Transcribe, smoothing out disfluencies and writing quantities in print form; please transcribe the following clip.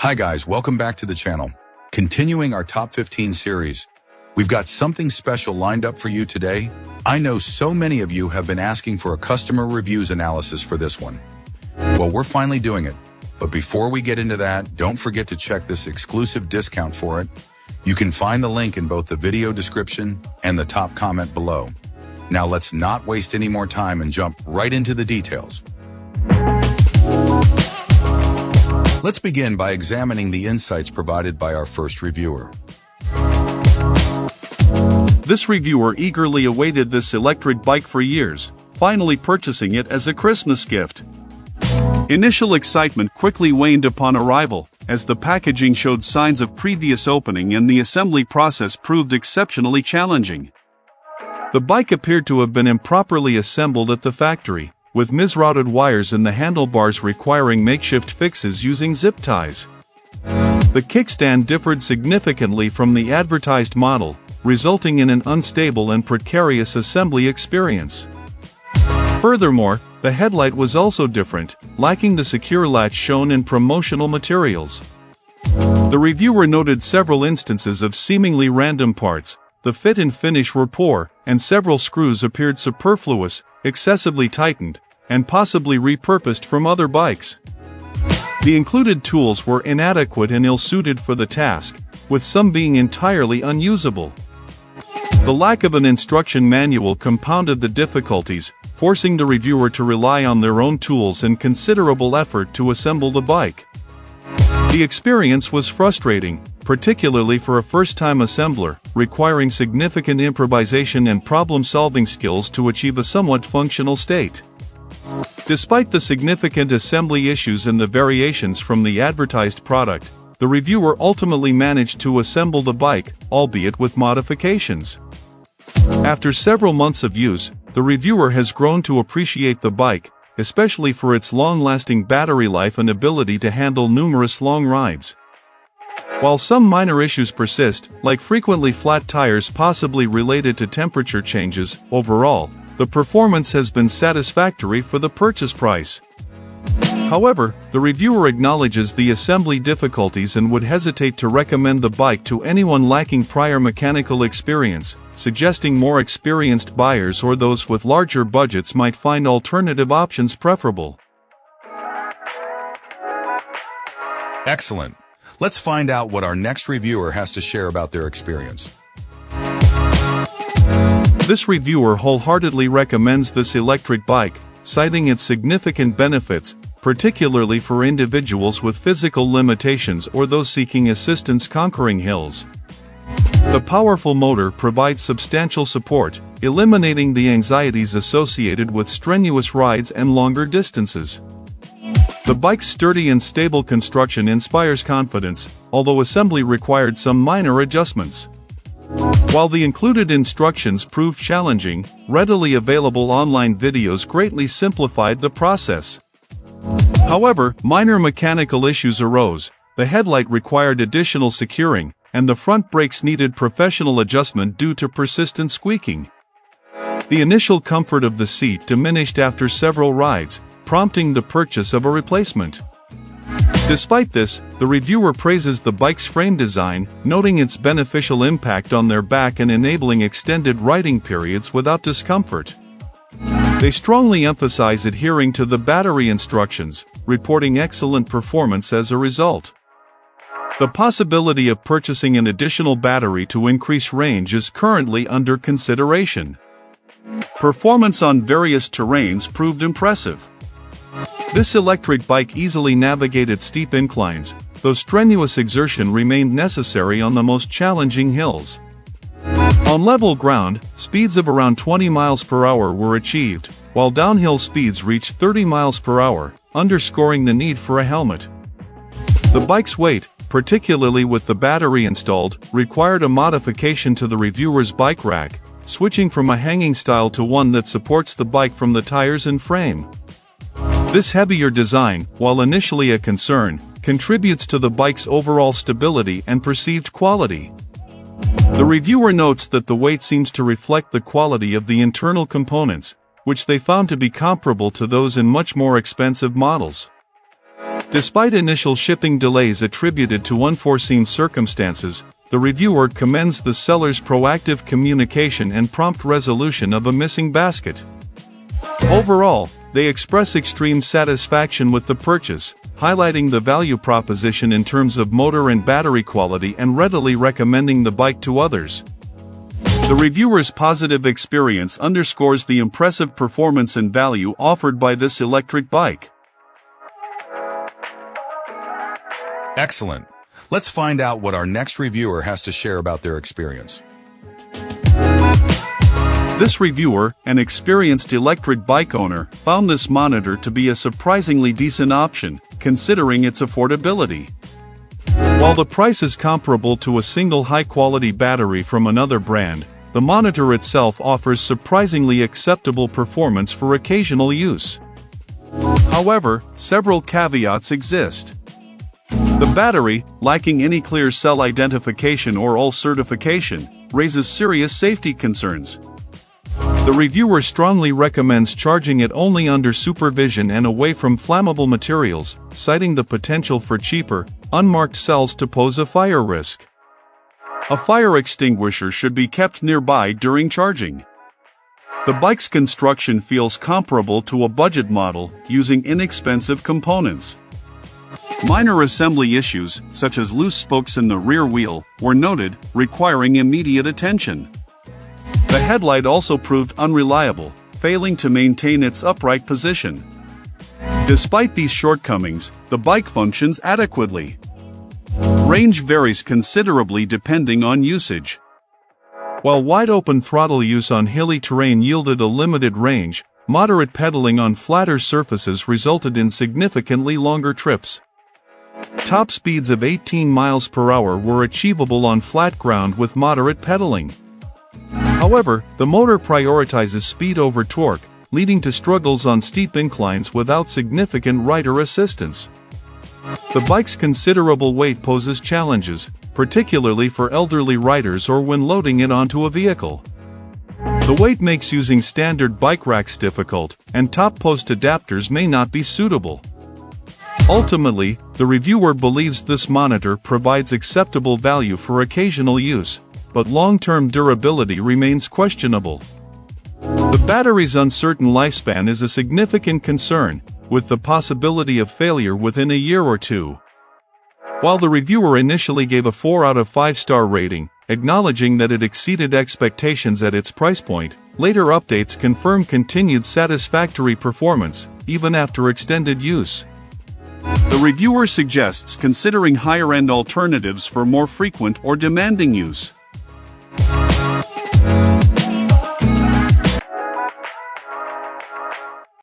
Hi guys, welcome back to the channel. Continuing our top 15 series, we've got something special lined up for you today. I know so many of you have been asking for a customer reviews analysis for this one. Well, we're finally doing it. But before we get into that, don't forget to check this exclusive discount for it. You can find the link in both the video description and the top comment below. Now let's not waste any more time and jump right into the details. Let's begin by examining the insights provided by our first reviewer. This reviewer eagerly awaited this electric bike for years, finally purchasing it as a Christmas gift. Initial excitement quickly waned upon arrival, as the packaging showed signs of previous opening and the assembly process proved exceptionally challenging. The bike appeared to have been improperly assembled at the factory, with misrouted wires in the handlebars requiring makeshift fixes using zip ties. The kickstand differed significantly from the advertised model, resulting in an unstable and precarious assembly experience. Furthermore, the headlight was also different, lacking the secure latch shown in promotional materials. The reviewer noted several instances of seemingly random parts. The fit and finish were poor, and several screws appeared superfluous, excessively tightened, and possibly repurposed from other bikes. The included tools were inadequate and ill-suited for the task, with some being entirely unusable. The lack of an instruction manual compounded the difficulties, forcing the reviewer to rely on their own tools and considerable effort to assemble the bike. The experience was frustrating, particularly for a first-time assembler, requiring significant improvisation and problem-solving skills to achieve a somewhat functional state. Despite the significant assembly issues and the variations from the advertised product, the reviewer ultimately managed to assemble the bike, albeit with modifications. After several months of use, the reviewer has grown to appreciate the bike, especially for its long-lasting battery life and ability to handle numerous long rides. While some minor issues persist, like frequently flat tires possibly related to temperature changes, overall, the performance has been satisfactory for the purchase price. However, the reviewer acknowledges the assembly difficulties and would hesitate to recommend the bike to anyone lacking prior mechanical experience, suggesting more experienced buyers or those with larger budgets might find alternative options preferable. Excellent. Let's find out what our next reviewer has to share about their experience. This reviewer wholeheartedly recommends this electric bike, citing its significant benefits, particularly for individuals with physical limitations or those seeking assistance conquering hills. The powerful motor provides substantial support, eliminating the anxieties associated with strenuous rides and longer distances. The bike's sturdy and stable construction inspires confidence, although assembly required some minor adjustments. While the included instructions proved challenging, readily available online videos greatly simplified the process. However, minor mechanical issues arose. The headlight required additional securing, and the front brakes needed professional adjustment due to persistent squeaking. The initial comfort of the seat diminished after several rides, prompting the purchase of a replacement. Despite this, the reviewer praises the bike's frame design, noting its beneficial impact on their back and enabling extended riding periods without discomfort. They strongly emphasize adhering to the battery instructions, reporting excellent performance as a result. The possibility of purchasing an additional battery to increase range is currently under consideration. Performance on various terrains proved impressive. This electric bike easily navigated steep inclines, though strenuous exertion remained necessary on the most challenging hills. On level ground, speeds of around 20 miles per hour were achieved, while downhill speeds reached 30 miles per hour, underscoring the need for a helmet. The bike's weight, particularly with the battery installed, required a modification to the reviewer's bike rack, switching from a hanging style to one that supports the bike from the tires and frame. This heavier design, while initially a concern, contributes to the bike's overall stability and perceived quality. The reviewer notes that the weight seems to reflect the quality of the internal components, which they found to be comparable to those in much more expensive models. Despite initial shipping delays attributed to unforeseen circumstances, the reviewer commends the seller's proactive communication and prompt resolution of a missing basket. Overall, they express extreme satisfaction with the purchase, highlighting the value proposition in terms of motor and battery quality and readily recommending the bike to others. The reviewer's positive experience underscores the impressive performance and value offered by this electric bike. Excellent. Let's find out what our next reviewer has to share about their experience. This reviewer, an experienced electric bike owner, found this monitor to be a surprisingly decent option, considering its affordability. While the price is comparable to a single high-quality battery from another brand, the monitor itself offers surprisingly acceptable performance for occasional use. However, several caveats exist. The battery, lacking any clear cell identification or UL certification, raises serious safety concerns. The reviewer strongly recommends charging it only under supervision and away from flammable materials, citing the potential for cheaper, unmarked cells to pose a fire risk. A fire extinguisher should be kept nearby during charging. The bike's construction feels comparable to a budget model, using inexpensive components. Minor assembly issues, such as loose spokes in the rear wheel, were noted, requiring immediate attention. The headlight also proved unreliable, failing to maintain its upright position. Despite these shortcomings, the bike functions adequately. Range varies considerably depending on usage. While wide-open throttle use on hilly terrain yielded a limited range, moderate pedaling on flatter surfaces resulted in significantly longer trips. Top speeds of 18 miles per hour were achievable on flat ground with moderate pedaling. However, the motor prioritizes speed over torque, leading to struggles on steep inclines without significant rider assistance. The bike's considerable weight poses challenges, particularly for elderly riders or when loading it onto a vehicle. The weight makes using standard bike racks difficult, and top post adapters may not be suitable. Ultimately, the reviewer believes this monitor provides acceptable value for occasional use, but long-term durability remains questionable. The battery's uncertain lifespan is a significant concern, with the possibility of failure within a year or two. While the reviewer initially gave a 4 out of 5 star rating, acknowledging that it exceeded expectations at its price point, later updates confirm continued satisfactory performance, even after extended use. The reviewer suggests considering higher-end alternatives for more frequent or demanding use.